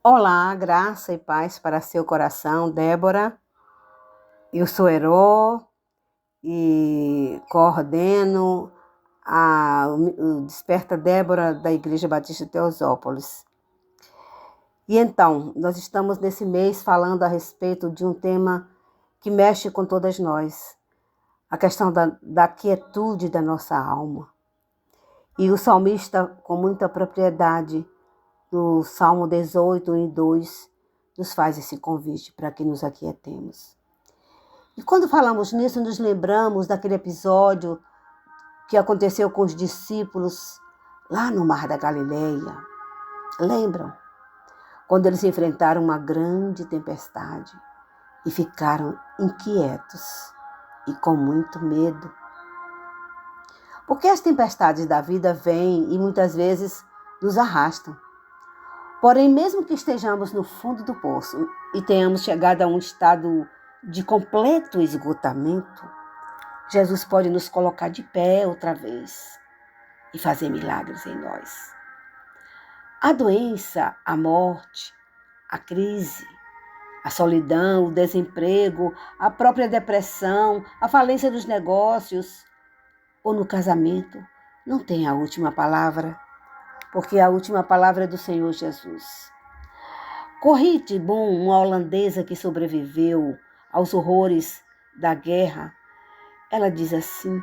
Olá, graça e paz para seu coração, Débora. Eu sou Herô e coordeno o Desperta Débora da Igreja Batista Teosópolis. E então, nós estamos nesse mês falando a respeito de um tema que mexe com todas nós, a questão da quietude da nossa alma. E o salmista, com muita propriedade, no Salmo 18, 1 e 2, nos faz esse convite para que nos aquietemos. E quando falamos nisso, nos lembramos daquele episódio que aconteceu com os discípulos lá no Mar da Galileia. Lembram? Quando eles enfrentaram uma grande tempestade e ficaram inquietos e com muito medo. Porque as tempestades da vida vêm e muitas vezes nos arrastam. Porém, mesmo que estejamos no fundo do poço e tenhamos chegado a um estado de completo esgotamento, Jesus pode nos colocar de pé outra vez e fazer milagres em nós. A doença, a morte, a crise, a solidão, o desemprego, a própria depressão, a falência dos negócios ou no casamento não tem a última palavra, porque a última palavra é do Senhor Jesus. Corrie Bon, uma holandesa que sobreviveu aos horrores da guerra, ela diz assim: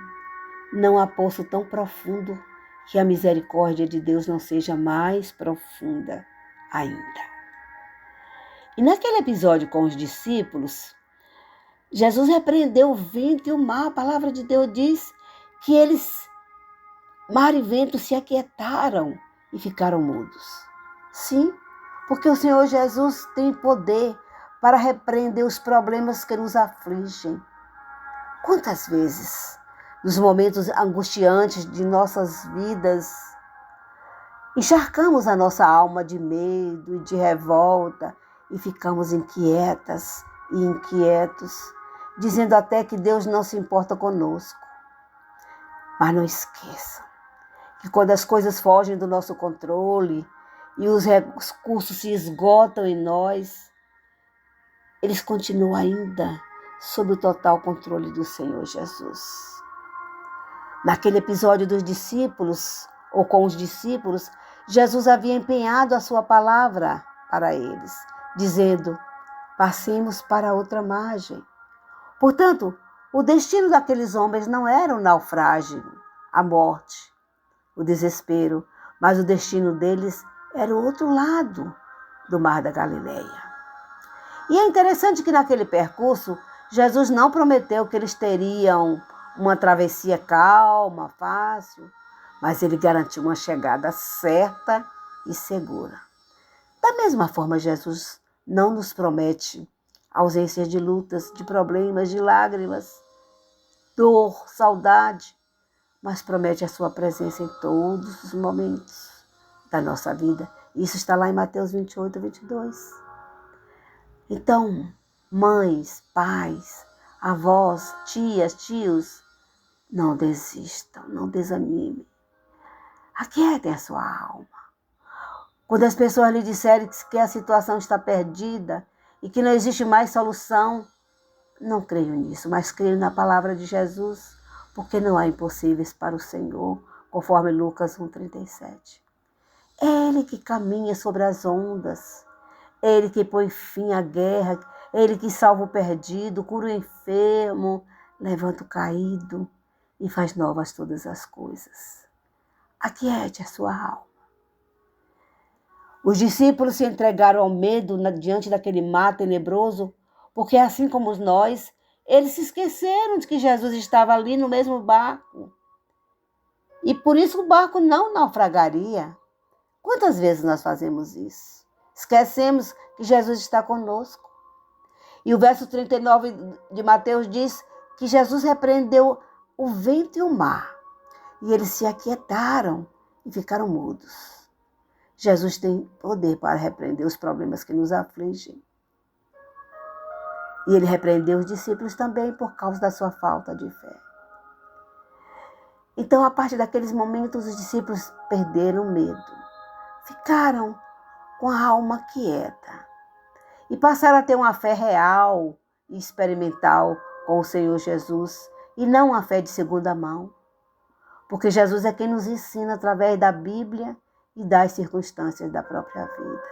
não há poço tão profundo que a misericórdia de Deus não seja mais profunda ainda. E naquele episódio com os discípulos, Jesus repreendeu o vento e o mar. A palavra de Deus diz que eles, mar e vento, se aquietaram e ficaram mudos. Sim, porque o Senhor Jesus tem poder para repreender os problemas que nos afligem. Quantas vezes, nos momentos angustiantes de nossas vidas, encharcamos a nossa alma de medo e de revolta e ficamos inquietas e inquietos, dizendo até que Deus não se importa conosco. Mas não esqueçam que quando as coisas fogem do nosso controle e os recursos se esgotam em nós, eles continuam ainda sob o total controle do Senhor Jesus. Naquele episódio dos discípulos, ou com os discípulos, Jesus havia empenhado a sua palavra para eles, dizendo: passemos para outra margem. Portanto, o destino daqueles homens não era o naufrágio, a morte, o desespero, mas o destino deles era o outro lado do Mar da Galileia. E é interessante que naquele percurso, Jesus não prometeu que eles teriam uma travessia calma, fácil, mas ele garantiu uma chegada certa e segura. Da mesma forma, Jesus não nos promete ausência de lutas, de problemas, de lágrimas, dor, saudade, mas promete a sua presença em todos os momentos da nossa vida. Isso está lá em Mateus 28, 22. Então, mães, pais, avós, tias, tios, não desistam, não desanimem. Aquietem a sua alma. Quando as pessoas lhe disserem que a situação está perdida e que não existe mais solução, não creio nisso, mas creio na palavra de Jesus, porque não há impossíveis para o Senhor, conforme Lucas 1,37. É Ele que caminha sobre as ondas, é Ele que põe fim à guerra, é Ele que salva o perdido, cura o enfermo, levanta o caído e faz novas todas as coisas. Aquiete a sua alma. Os discípulos se entregaram ao medo diante daquele mar tenebroso, porque assim como nós, eles se esqueceram de que Jesus estava ali no mesmo barco. E por isso o barco não naufragaria. Quantas vezes nós fazemos isso? Esquecemos que Jesus está conosco. E o verso 39 de Mateus diz que Jesus repreendeu o vento e o mar. E eles se aquietaram e ficaram mudos. Jesus tem poder para repreender os problemas que nos afligem. E ele repreendeu os discípulos também por causa da sua falta de fé. Então, a partir daqueles momentos, os discípulos perderam o medo. Ficaram com a alma quieta e passar a ter uma fé real e experimental com o Senhor Jesus e não uma fé de segunda mão. Porque Jesus é quem nos ensina através da Bíblia e das circunstâncias da própria vida.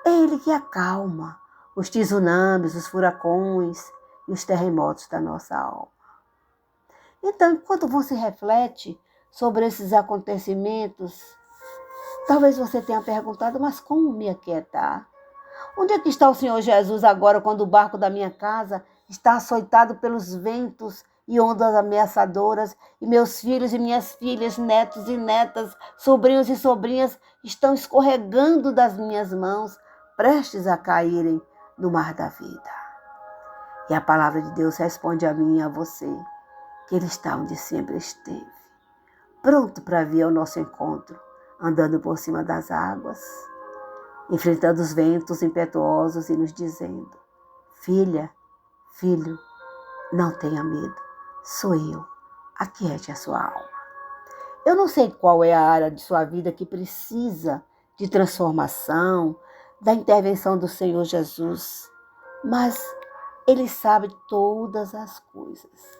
É Ele que acalma os tsunamis, os furacões e os terremotos da nossa alma. Então, enquanto você reflete sobre esses acontecimentos, talvez você tenha perguntado, mas como me aquietar? Onde é que está o Senhor Jesus agora quando o barco da minha casa está açoitado pelos ventos e ondas ameaçadoras e meus filhos e minhas filhas, netos e netas, sobrinhos e sobrinhas estão escorregando das minhas mãos, prestes a caírem no mar da vida? E a palavra de Deus responde a mim e a você que Ele está onde sempre esteve, pronto para vir ao nosso encontro, andando por cima das águas, enfrentando os ventos impetuosos e nos dizendo: filha, filho, não tenha medo, sou eu, aquiete a sua alma. Eu não sei qual é a área de sua vida que precisa de transformação, da intervenção do Senhor Jesus, mas Ele sabe todas as coisas.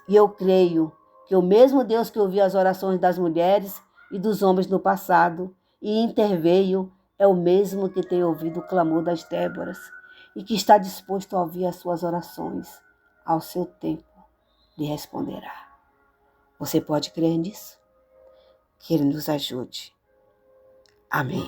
E eu creio que o mesmo Deus que ouviu as orações das mulheres e dos homens no passado e interveio é o mesmo que tem ouvido o clamor das Déboras e que está disposto a ouvir as suas orações. Ao seu tempo lhe responderá. Você pode crer nisso? Que Ele nos ajude. Amém.